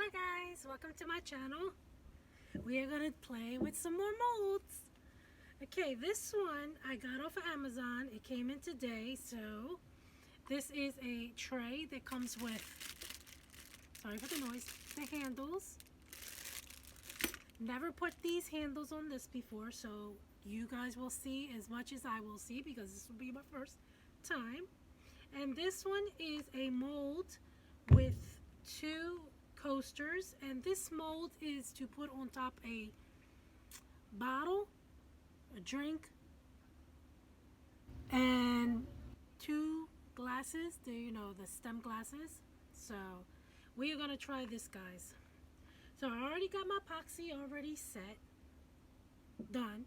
Hi guys, welcome to my channel. We are going to play with some more molds. Okay, this one I got off of Amazon. It came in today. So this is a tray that comes with, sorry for the noise, the handles. Never put these handles on this before, so you guys will see as much as I will see because this will be my first time. And this one is a mold with two coasters, and this mold is to put on top a bottle, a drink, and two glasses, the stem glasses. So we are going to try this, guys. So I already got my epoxy already set, done.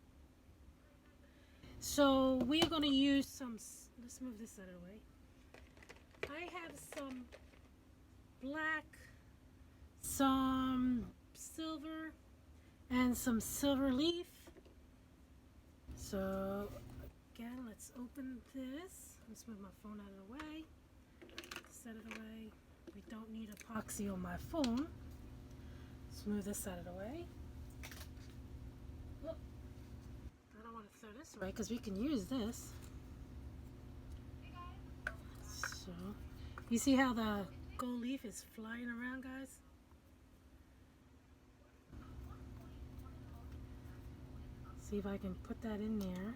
So we are going to use some, let's move this out of the way. I have some black, some silver, and some silver leaf. So again, let's open this. Let's move my phone out of the way. Set it away. We don't need epoxy on my phone. Let's move this out of the way. Oh, I don't want to throw this away because we can use this. So you see how the gold leaf is flying around, guys? See if I can put that in there.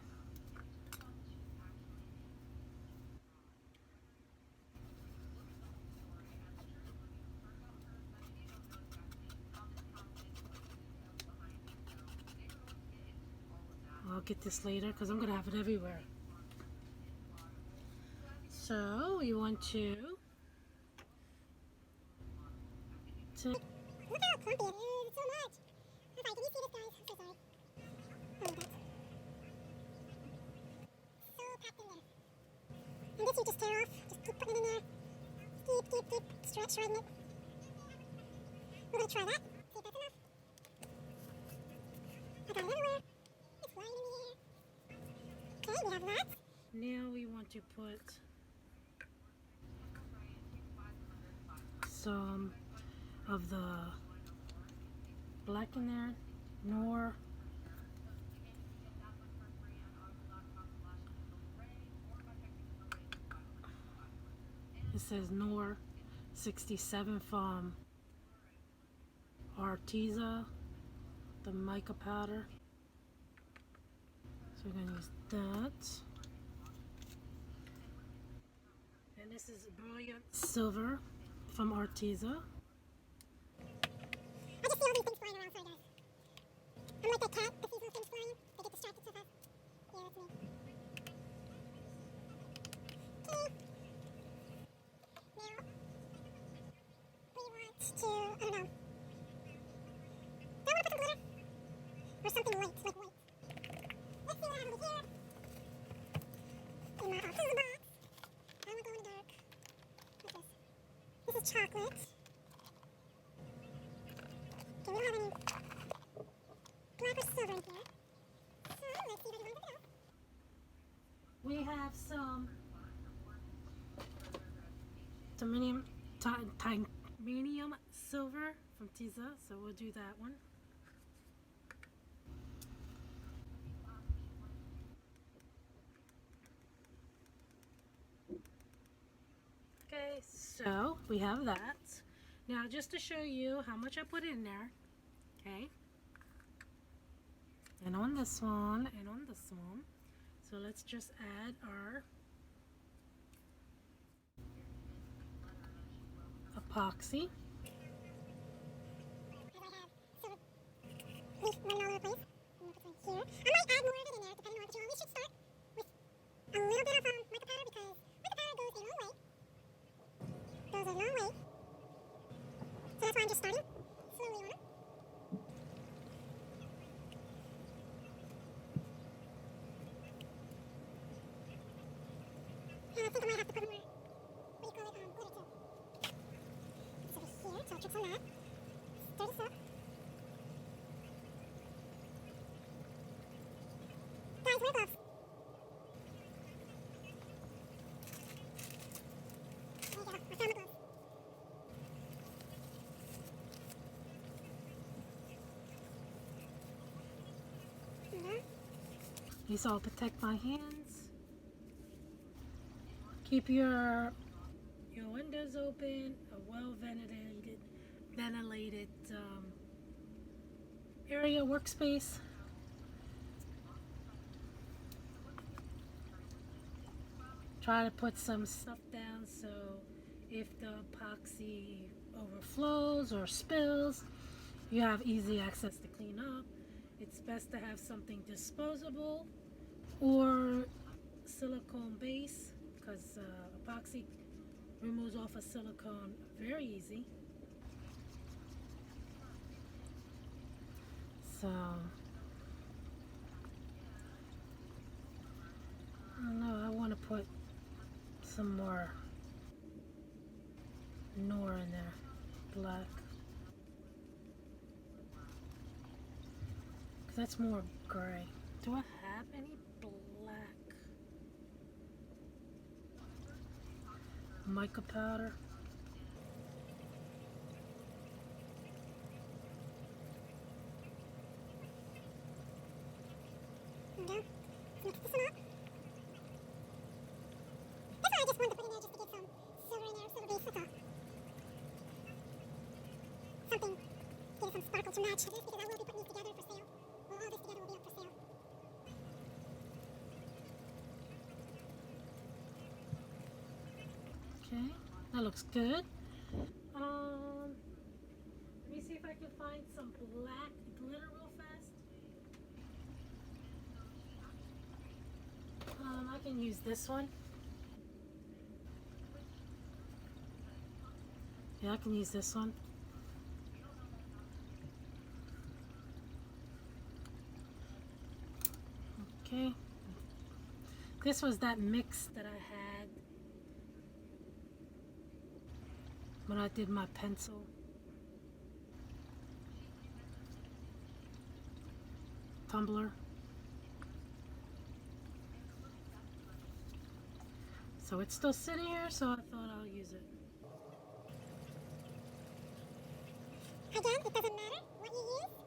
I'll get this later because I'm going to have it everywhere. So you want to Look how clumpy it is. It's so much. I'm sorry, can you see this, guys? I'm so sorry. Oh my god. So packed in there. And this you just tear off. Just keep putting it in there. Keep shredding it. We're going to try that. See if that's enough. I got it everywhere. It's flying in the air. Okay, we have that. now we want to put some of the black in there, nor it says Nor 67 from Arteza, the mica powder. So we're going to use that. And this is brilliant silver from Arteza. I just see all these things flying around, sorry guys. I'm like that cat that sees those things flying. They get distracted so fast. Yeah, that's me. Okay. Now, we want to, I don't know. Do I want to put some glitter? Or something white, like white. Let's see what I have over here. In my arteza box. I want to go in the dark. What's this? This is chocolate. Okay, we don't have any black or silver in here. So, let's see what you want to do. We have some titanium silver from Tiza, so we'll do that one. Okay, so we have that. Now just to show you how much I put in there, okay, and on this one and on this one. So let's just add our epoxy. As I have silver leaf running all over the place. I'm going to put some here. I might add more of it in there depending on what you want. We should start with a little bit of mica powder because mica powder goes a long way. Goes a long way. So that's why I'm just starting slowly on it. And I think I might have to put more, what do you call it, glitter too. It's over here, so I'll tricks on that. Stir this up. Guys, wear gloves. There you go, I found the gloves. These all protect my hands. Keep your windows open, a well ventilated area, workspace. Try to put some stuff down so if the epoxy overflows or spills, you have easy access to clean up. It's best to have something disposable or silicone base because epoxy removes off of silicone very easy. So I don't know, I want to put some more Nor in there, black, because that's more gray. Do I have any black mica powder? There we go. Mix this one up. That's what I just wanted to put in there just to get some silver in there, silver base, that's all. Something, get some sparkle to match this because I will be putting these together for sale. Well, all this together will be up for sale. Okay, that looks good. Let me see if I can find some black glitter real fast. I can use this one. Yeah, I can use this one. Okay. This was that mix that I had when I did my pencil. Tumbler. So it's still sitting here, so I thought I'll use it. Again, it doesn't matter what you use.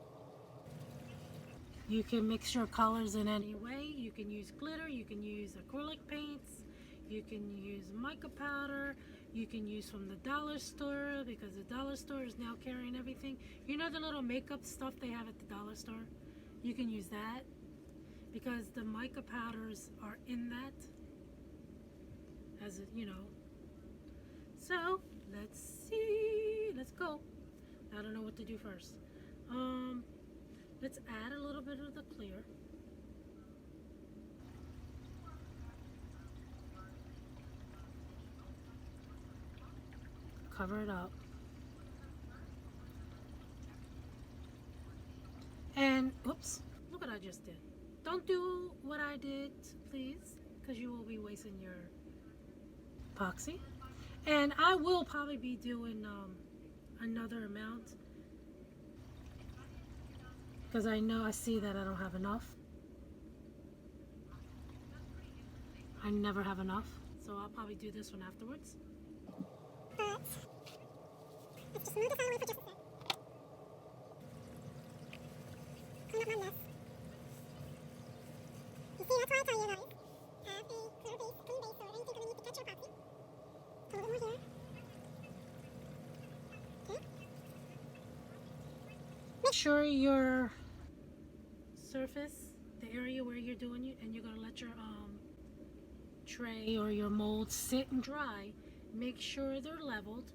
You can mix your colors in any way. You can use glitter, you can use acrylic paints, you can use mica powder, you can use from the dollar store because the dollar store is now carrying everything. You know the little makeup stuff they have at the dollar store? You can use that because the mica powders are in that, as it, you know. So let's see, let's go. I don't know what to do first. Let's add a little bit of the clear. Cover it up. And, oops, look what I just did. Don't do what I did, please, because you will be wasting your epoxy. And I will probably be doing another amount because I see that I don't have enough. I never have enough, so I'll probably do this one afterwards. But let's just move this out of the way for just a sec. Clean up my mess. You see, that's why I tell you guys, have a clear base, clean base, or anything you're going to use to catch your epoxy. Put a little more here. Okay. Make sure your surface, the area where you're doing it, and you're gonna let your tray or your mold sit and dry. Make sure they're leveled.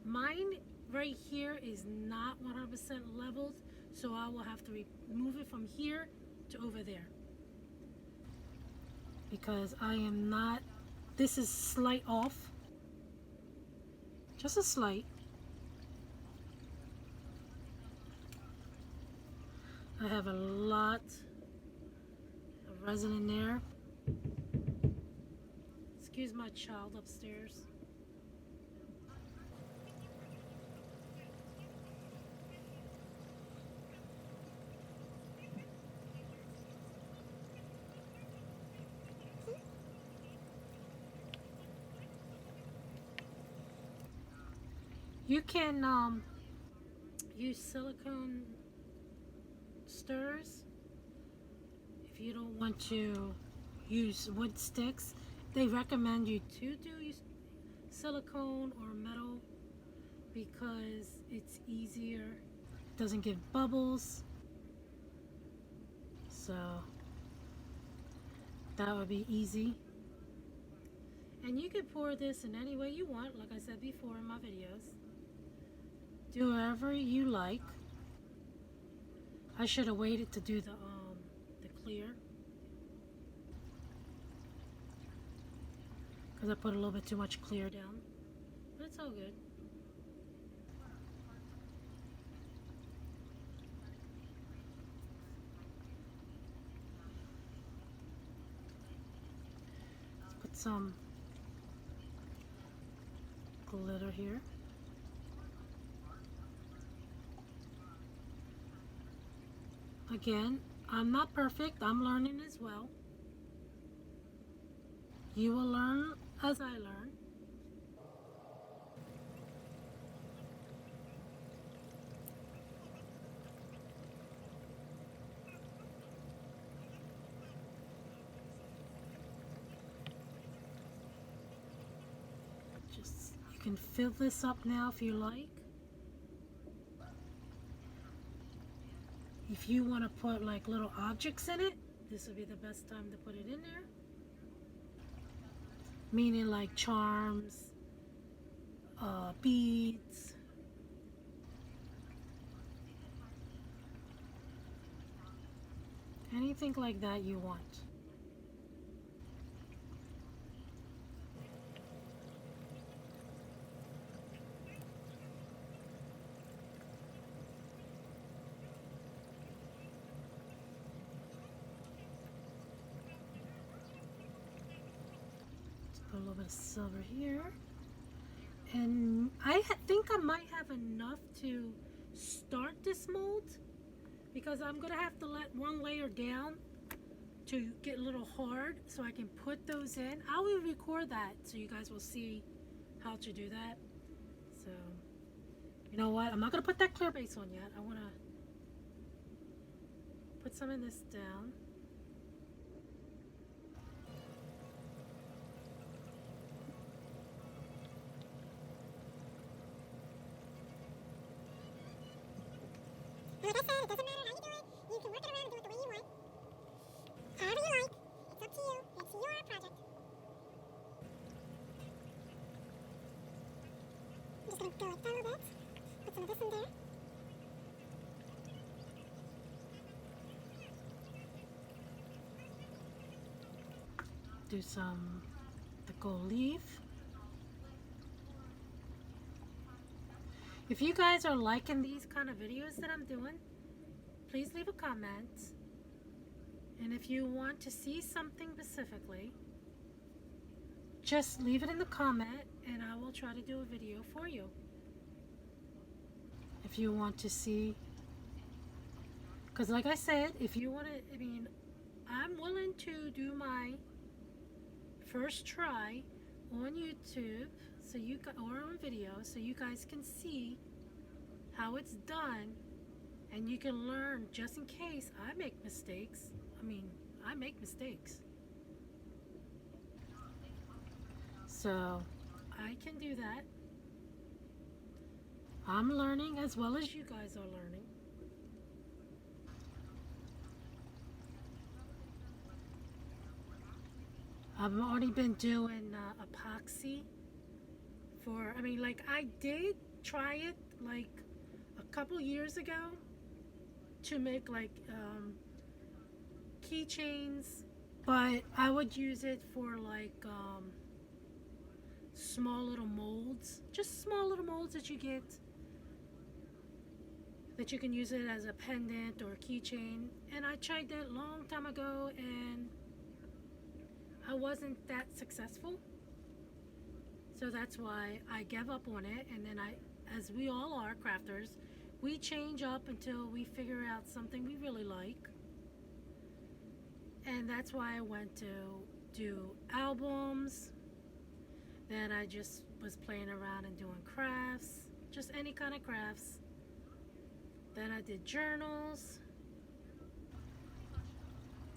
Mine right here is not 100% leveled, so I will have to remove it from here to over there because I am not. This is slight off, just a slight. I have a lot of resin in there. Excuse my child upstairs. You can use silicone stirrers if you don't want to use wood sticks, they recommend you to do silicone or metal because it's easier, doesn't give bubbles. So that would be easy. And you can pour this in any way you want, like I said before in my videos. Do whatever you like. I should have waited to do the clear, because I put a little bit too much clear down, but it's all good. Let's put some glitter here. Again, I'm not perfect, I'm learning as well. You will learn as I learn. Just, you can fill this up now if you like. If you want to put like little objects in it, this would be the best time to put it in there. Meaning like charms, beads. Anything like that you want. Put a little bit of silver here, and I think I might have enough to start this mold, because I'm gonna have to let one layer down to get a little hard so I can put those in. I will record that so you guys will see how to do that. So you know what, I'm not gonna put that clear base on yet. I want to put some of this down. Like I said, it doesn't matter how you do it. You can work it around and do it the way you want. However you like. It's up to you. It's your project. I'm just going to go like that a little bit. Put some of this in there. Do some the gold leaf. If you guys are liking these kind of videos that I'm doing, please leave a comment. And if you want to see something specifically, just leave it in the comment and I will try to do a video for you. If you want to see, because like I said, if you want to, I'm willing to do my first try on YouTube, so you or on video, so you guys can see how it's done, and you can learn just in case I make mistakes. I make mistakes, so I can do that. I'm learning as well as you guys are learning. I've already been doing epoxy for, I did try it like a couple years ago to make like keychains, but I would use it for like small little molds, just small little molds that you get, that you can use it as a pendant or a keychain. And I tried that a long time ago and I wasn't that successful, so that's why I gave up on it. And then as we all are crafters, we change up until we figure out something we really like. And that's why I went to do albums. Then I just was playing around and doing crafts, just any kind of crafts. Then I did journals.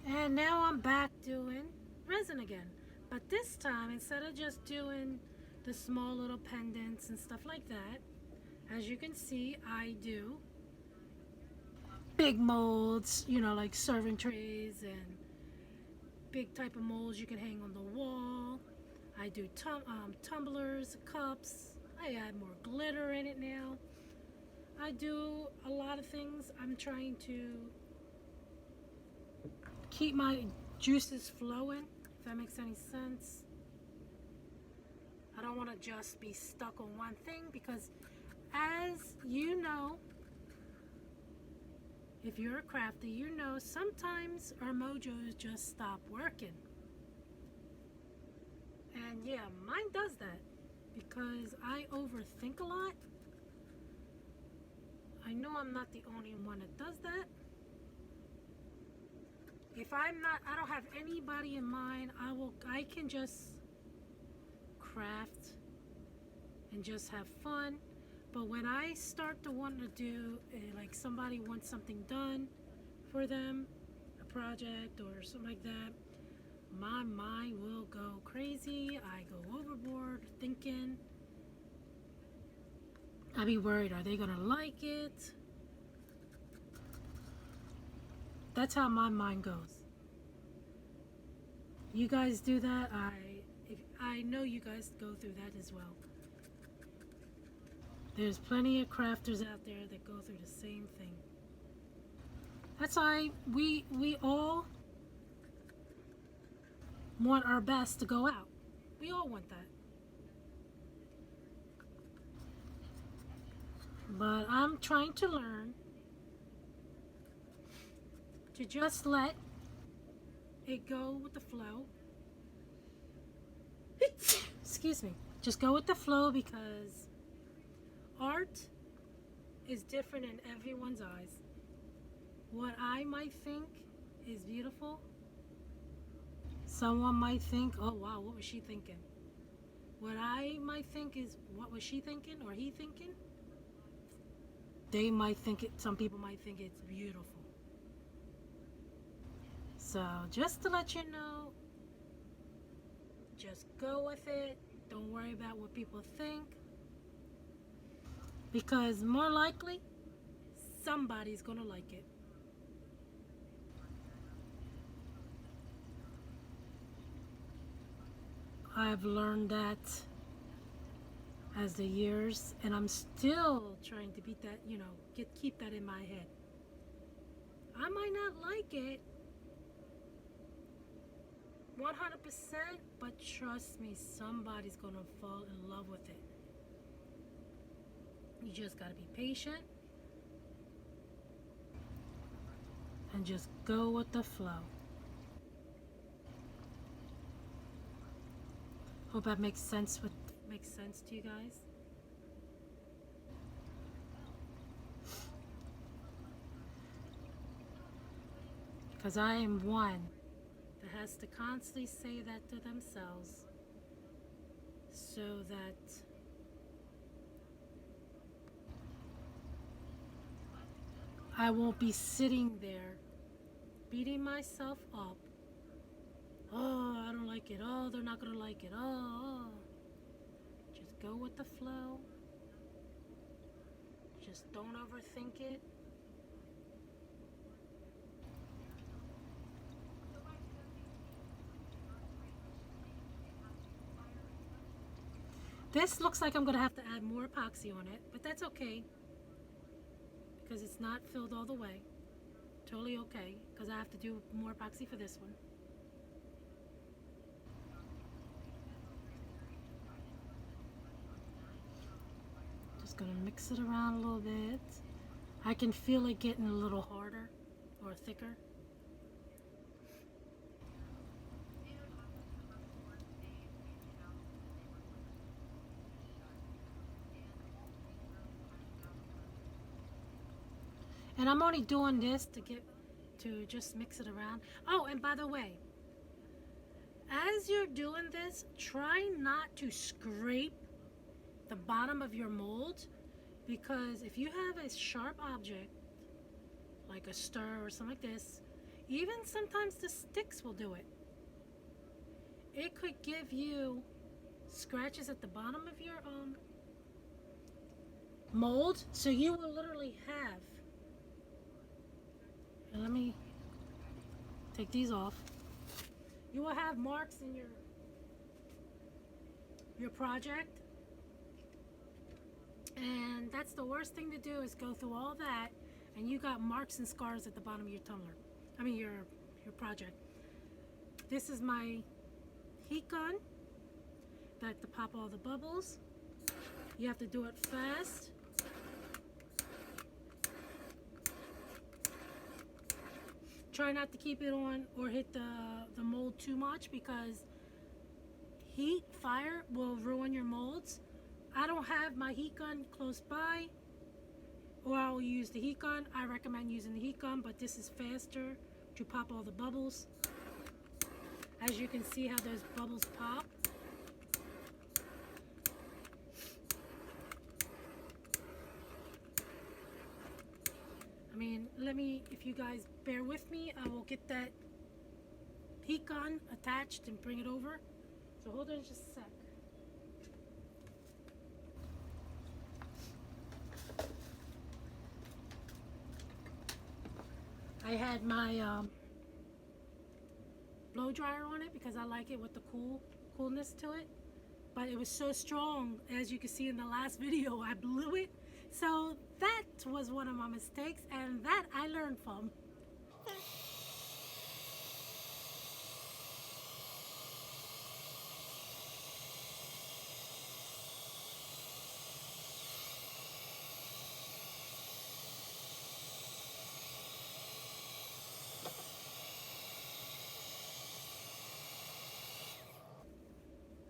And now I'm back doing resin again. But this time, instead of just doing the small little pendants and stuff like that, as you can see, I do big molds, you know, like serving trays and big type of molds you can hang on the wall. I do tumblers, cups. I add more glitter in it now. I do a lot of things. I'm trying to keep my juices flowing, if that makes any sense. I don't want to just be stuck on one thing because, as you know, if you're a crafter, you know sometimes our mojos just stop working. And yeah, mine does that because I overthink a lot. I know I'm not the only one that does that. If I don't have anybody in mind, I can just craft and just have fun. But when I start to want to do, like somebody wants something done for them, a project or something like that, my mind will go crazy. I go overboard thinking. I'd be worried, are they gonna like it? That's how my mind goes. You guys do that? I know you guys go through that as well. There's plenty of crafters out there that go through the same thing. That's why we all want our best to go out. We all want that. But I'm trying to learn to just let it go with the flow. Excuse me. Just go with the flow because art is different in everyone's eyes. What I might think is beautiful, someone might think, oh wow, what was she thinking? What I might think is, what was she thinking or he thinking? They might think it, some people might think it's beautiful. So just to let you know, just go with it. Don't worry about what people think. Because more likely, somebody's gonna like it. I've learned that as the years, and I'm still trying to beat that, keep that in my head. I might not like it 100%, but trust me, somebody's gonna fall in love with it. You just gotta be patient and just go with the flow. Hope that makes sense to you guys. Because I am one that has to constantly say that to themselves so that I won't be sitting there beating myself up. Oh, I don't like it. Oh, they're not gonna like it. Oh. Just go with the flow. Just don't overthink it. This looks like I'm gonna have to add more epoxy on it, but that's okay because it's not filled all the way. Totally okay, because I have to do more epoxy for this one. Just gonna mix it around a little bit. I can feel it getting a little harder or thicker. And I'm only doing this to just mix it around. Oh, and by the way, as you're doing this, try not to scrape the bottom of your mold, because if you have a sharp object like a stir or something like this, Even sometimes the sticks will do it. It could give you scratches at the bottom of your mold, so you will literally have, and let me take these off, you will have marks in your project, and that's the worst thing to do, is go through all that and you got marks and scars at the bottom of your tumbler, I mean your project. This is my heat gun that to pop all the bubbles. You have to do it fast. Try not to keep it on or hit the mold too much, because heat, fire will ruin your molds. I don't have my heat gun close by, or I'll use the heat gun. I recommend using the heat gun, but this is faster to pop all the bubbles. As you can see how those bubbles pop. I mean, if you guys bear with me, I will get that heat gun attached and bring it over. So hold on just a sec. I had my blow dryer on it because I like it with the coolness to it, but it was so strong, as you can see in the last video, I blew it. So that was one of my mistakes, and that I learned from.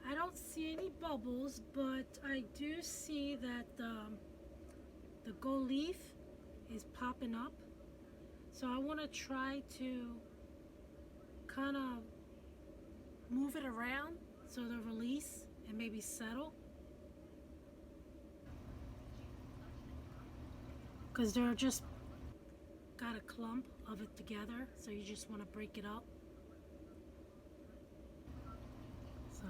I don't see any bubbles, but I do see that the gold leaf is popping up. So I want to try to kind of move it around so it'll release and maybe settle. Because they're just got a clump of it together, so you just want to break it up. So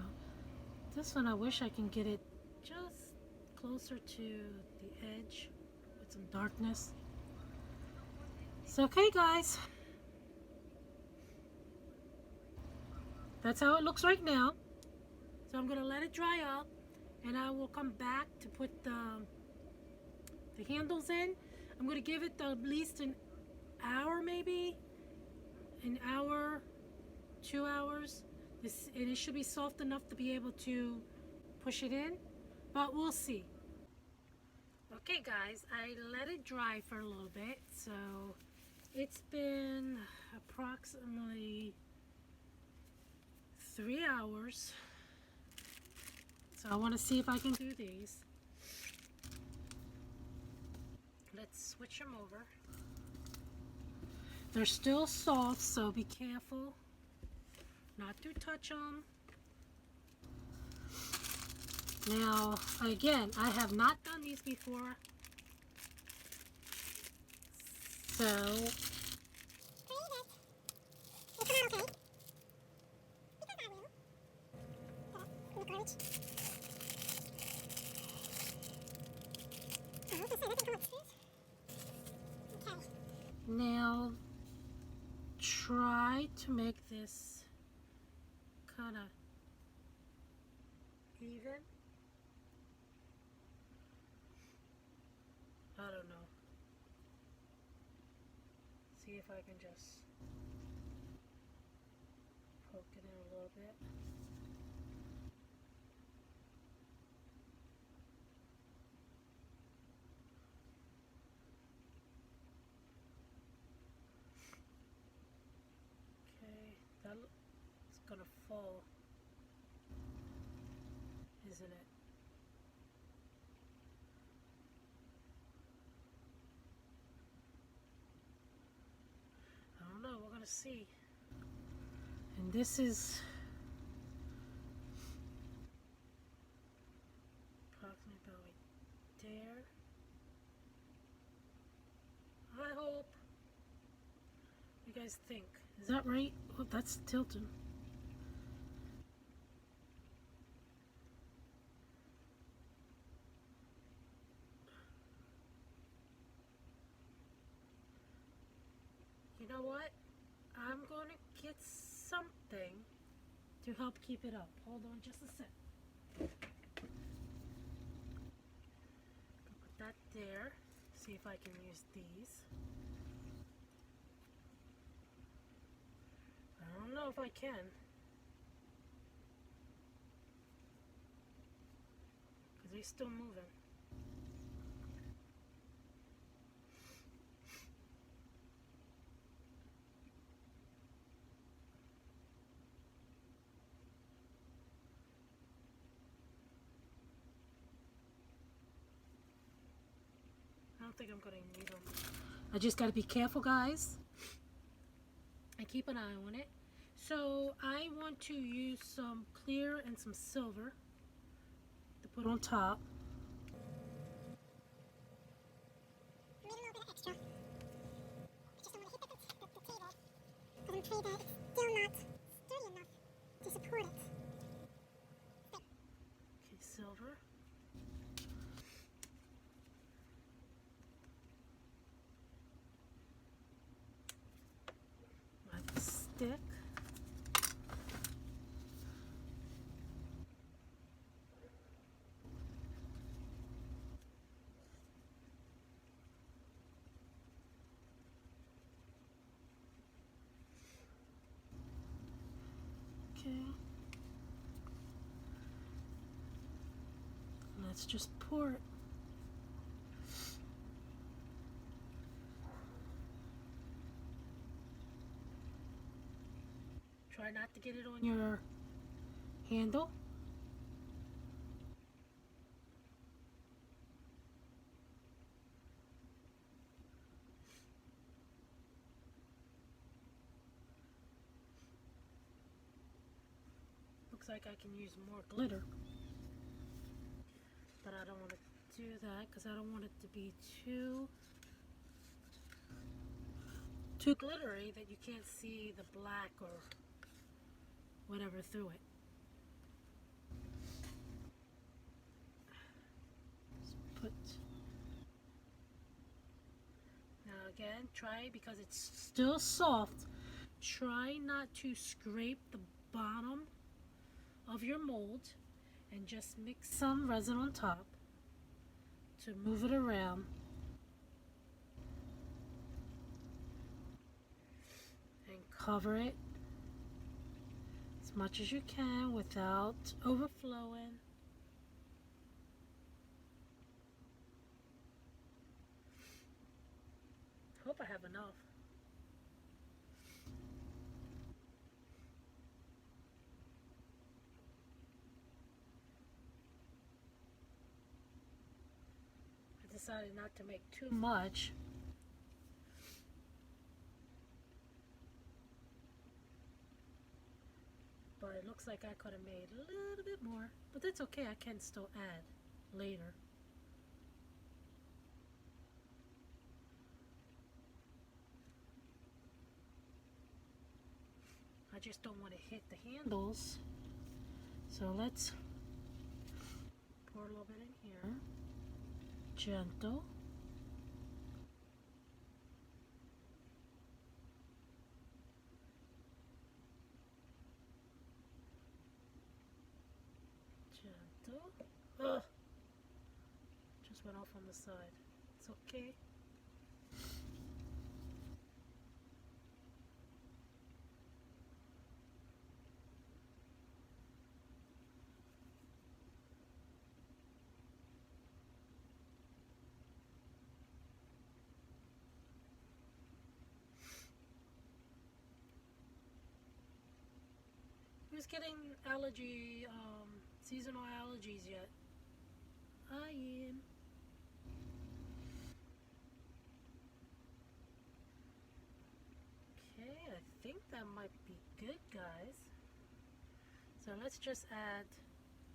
this one, I wish I can get it just closer to the edge with some darkness. So okay guys, that's how it looks right now. So I'm gonna let it dry up, and I will come back to put the handles in. I'm gonna give it at least an hour, maybe an hour, 2 hours. And it should be soft enough to be able to push it in, but we'll see. Okay guys, I let it dry for a little bit, so it's been approximately 3 hours. So I want to see if I can do these. Let's switch them over. They're still soft, so be careful not to touch them. Now, again, I have not done these before, so now try to make this kind of even. I don't know. See if I can just poke it in a little bit. Okay, that's gonna fall, isn't it? I don't know, we're gonna see. And this is approximately about right there. I hope you guys think? Is that right? Oh, that's tilting. You know what? I'm going to get something to help keep it up. Hold on just a sec. Put that there. See if I can use these. I don't know if I can. Because they're still moving. I don't think I'm going to need them. I just got to be careful, guys. And keep an eye on it. So I want to use some clear and some silver to put on top. I made a little bit of extra. I just don't want to hit the table. Because I'm afraid that it's still not sturdy enough to support it. Okay, silver. My stick. Okay. Let's just pour it. Try not to get it on your handle. Looks like I can use more glitter. But I don't want to do that because I don't want it to be too glittery that you can't see the black or whatever through it. Just put. Now again, try, because it's still soft, try not to scrape the bottom of your mold, and just mix some resin on top to move it around. And cover it as much as you can without overflowing. Hope I have enough. I decided not to make too much. But it looks like I could have made a little bit more. But that's okay, I can still add later. I just don't want to hit the handles. So let's pour a little bit in here. Gentle. Gentle. Ugh. Just went off on the side. It's okay. Who's getting seasonal allergies yet? I am. Okay, I think that might be good, guys. So let's just add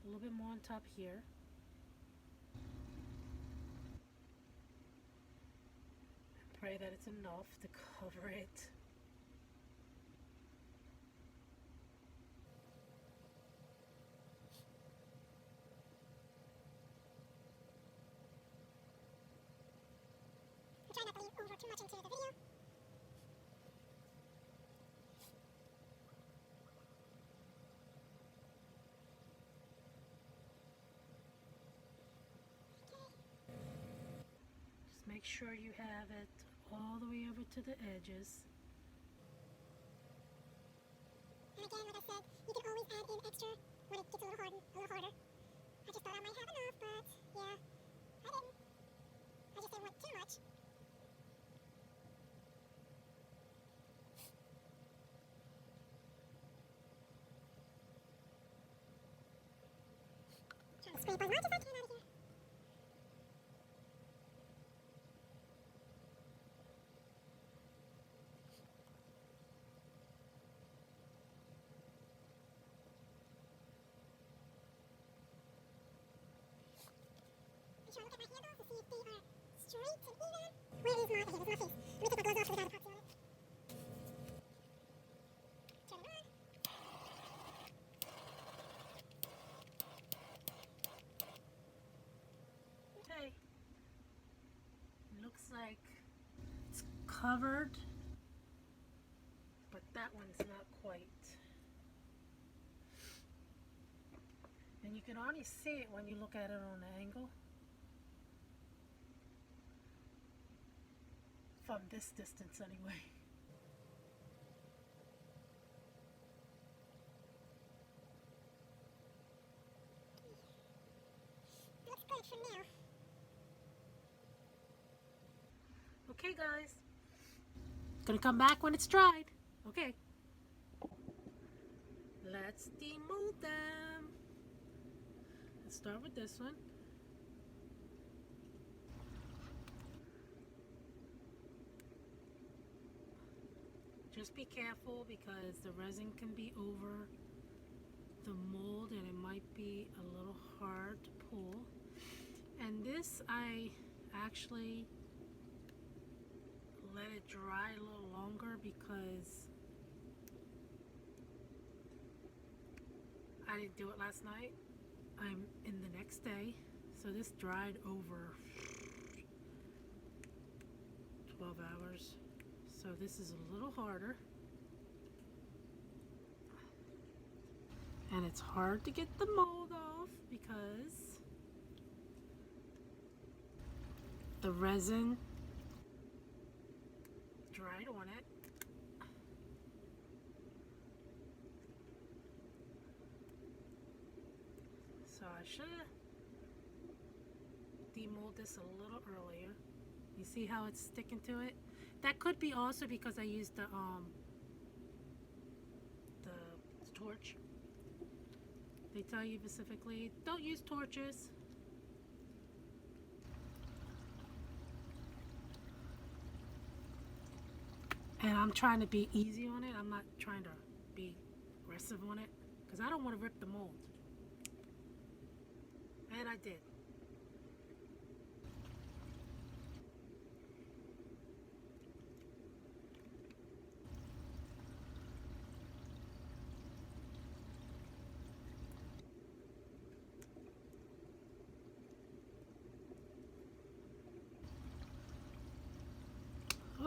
a little bit more on top here. Pray that it's enough to cover it. over too much into the video. Just make sure you have it all the way over to the edges. And again, like I said, you can always add in extra when it gets a little harder. I just thought I might have enough, but yeah, I didn't. I just didn't want too much. Trying to scrape as much as I can out of here. I'm trying to look at my handles to see if they are straight and even. Where is my, okay, there's my face. Let me take my gloves off so we got a proxy on it. Turn it on. Okay. Looks like it's covered, but that one's not quite. And you can already see it when you look at it on the angle. From this distance anyway. Looks good for now. Okay guys, gonna come back when it's dried. Okay, let's demold them. Let's start with this one. Just be careful because the resin can be over the mold and it might be a little hard to pull. And this I actually let it dry a little longer because I didn't do it last night. I'm in the next day, so this dried over 12 hours. So this is a little harder. And it's hard to get the mold off because the resin dried on it. So I should have demolded this a little earlier. You see how it's sticking to it? That could be also because I used the torch. They tell you specifically, don't use torches. And I'm trying to be easy on it. I'm not trying to be aggressive on it because I don't want to rip the mold. And I did.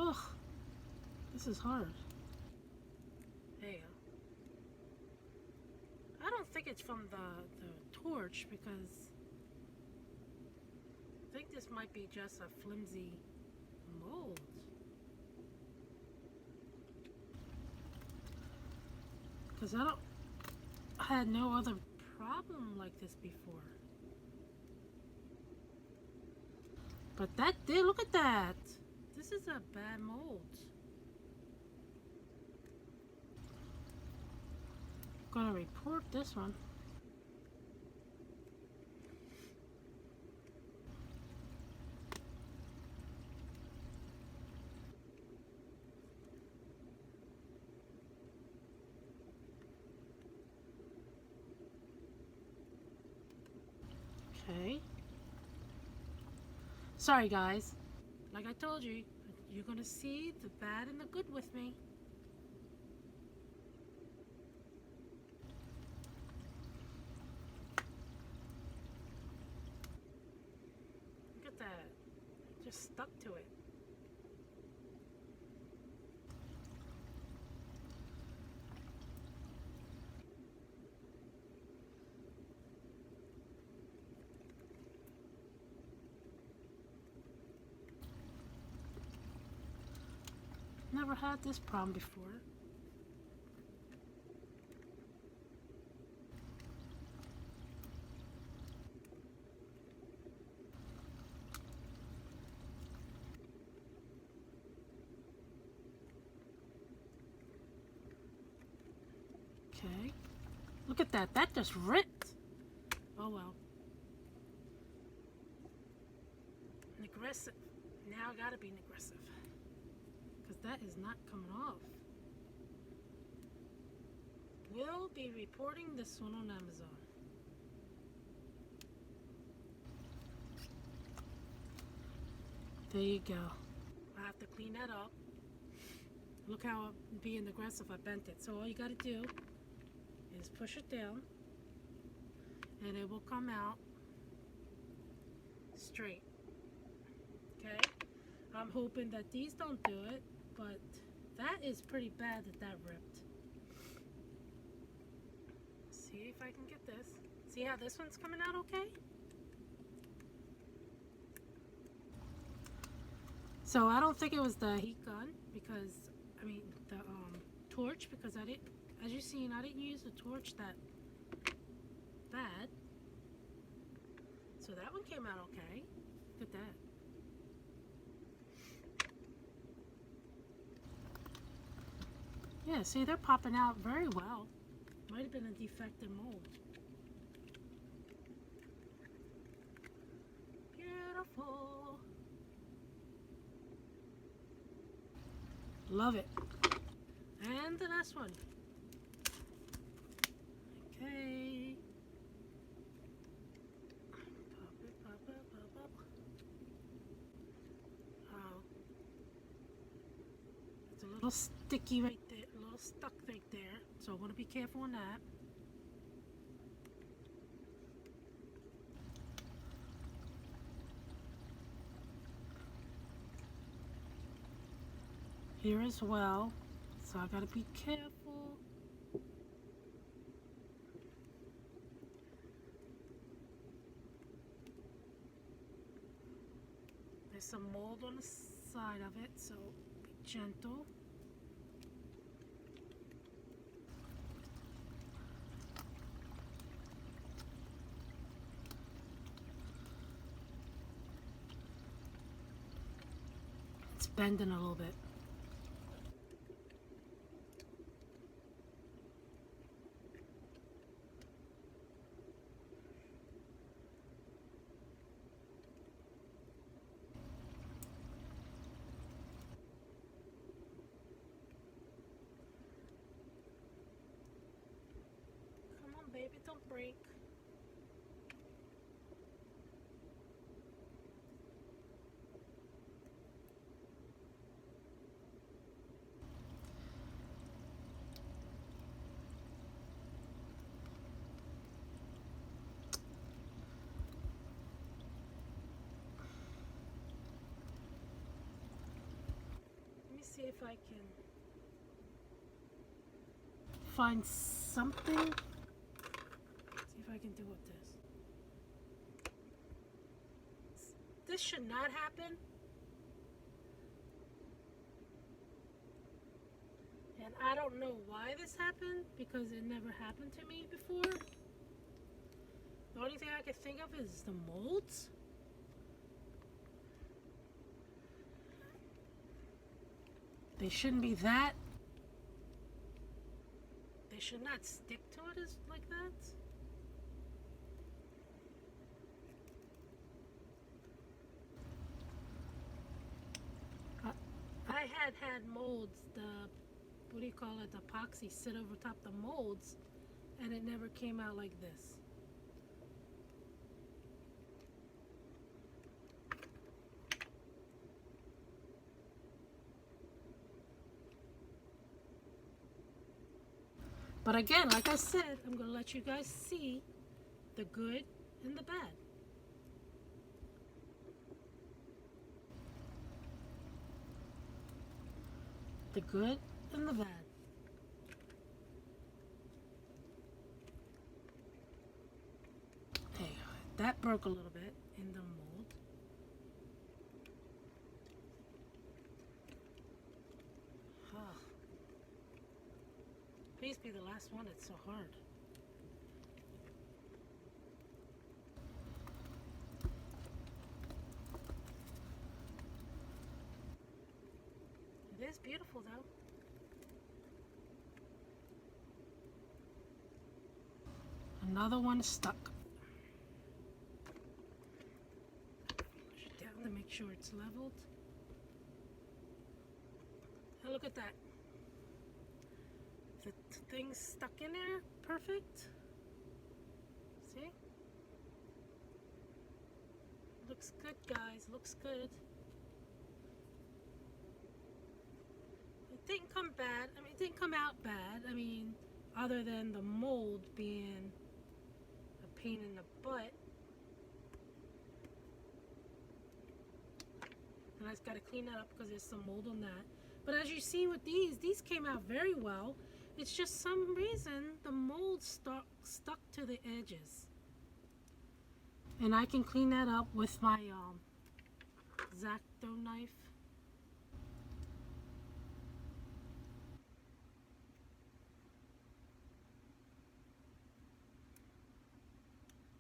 Ugh, this is hard. There you go. I don't think it's from the torch because I think this might be just a flimsy mold. Because I had no other problem like this before. But that did, look at that. This is a bad mold. I'm gonna report this one. Okay. Sorry guys. Like I told you, you're gonna see the bad and the good with me. Look at that. Just stuck to it. Never had this problem before. Okay. Look at that. That just ripped. Oh well. Aggressive. Now I gotta be aggressive. Because that is not coming off. We'll be reporting this one on Amazon. There you go. I have to clean that up. Look how I'm being aggressive. I bent it. So all you gotta do is push it down and it will come out straight. Okay? I'm hoping that these don't do it, but that is pretty bad that ripped. See if I can get this. See how this one's coming out okay? So I don't think it was the heat gun because, I mean, the torch, because I didn't, as you've seen, I didn't use the torch that bad. So that one came out okay. Look at that. Yeah, see, they're popping out very well. Might have been a defective mold. Beautiful. Love it. And the last one. Okay. Pop it, pop it, pop up. Oh. It's a little sticky right there, a little stuck right there. So I want to be careful on that. Here as well. So I gotta be careful. There's some mold on the side of it, so be gentle. It's bending a little bit. Come on, baby, don't break. Let me see if I can find something. See if I can do with this. This should not happen. And I don't know why this happened because it never happened to me before. The only thing I can think of is the molds. They shouldn't be that. They should not stick to it as like that. I had molds, what do you call it, epoxy sit over top the molds, and it never came out like this. But again, like I said, I'm going to let you guys see the good and the bad. The good and the bad. Okay, that broke a little bit in the mold. Please be the last one. It's so hard. It is beautiful though. Another one stuck. Push it down to make sure it's leveled. And look at that. The thing's stuck in there. Perfect. See? Looks good, guys. Looks good. It didn't come bad. I mean, it didn't come out bad. I mean, other than the mold being a pain in the butt. And I just got to clean that up because there's some mold on that. But as you see with these came out very well. It's just some reason the mold stuck to the edges. And I can clean that up with my X-Acto knife.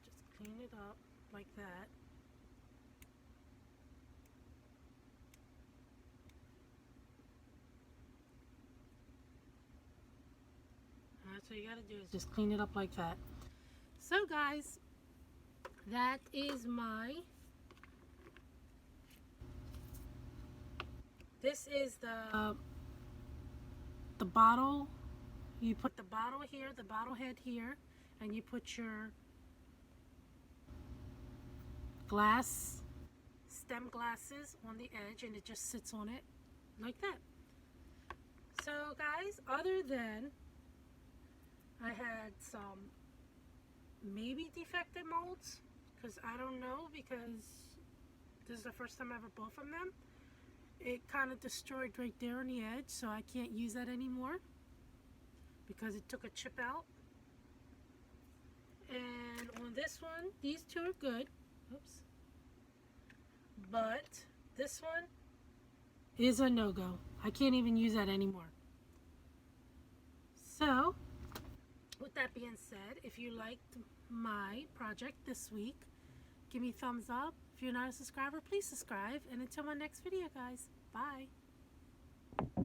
Just clean it up like that. That's what you gotta do, is just clean it up like that. So guys, that is this is the bottle. You put the bottle here, the bottle head here, and you put your glass, stem glasses on the edge, and it just sits on it like that. So guys, other than I had some maybe defective molds, because I don't know, because this is the first time I ever bought from them. It kind of destroyed right there on the edge, so I can't use that anymore because it took a chip out. And on this one, these two are good. Oops. But this one is a no-go. I can't even use that anymore. So, with that being said, if you liked my project this week, give me a thumbs up. If you're not a subscriber, please subscribe. And until my next video, guys, bye.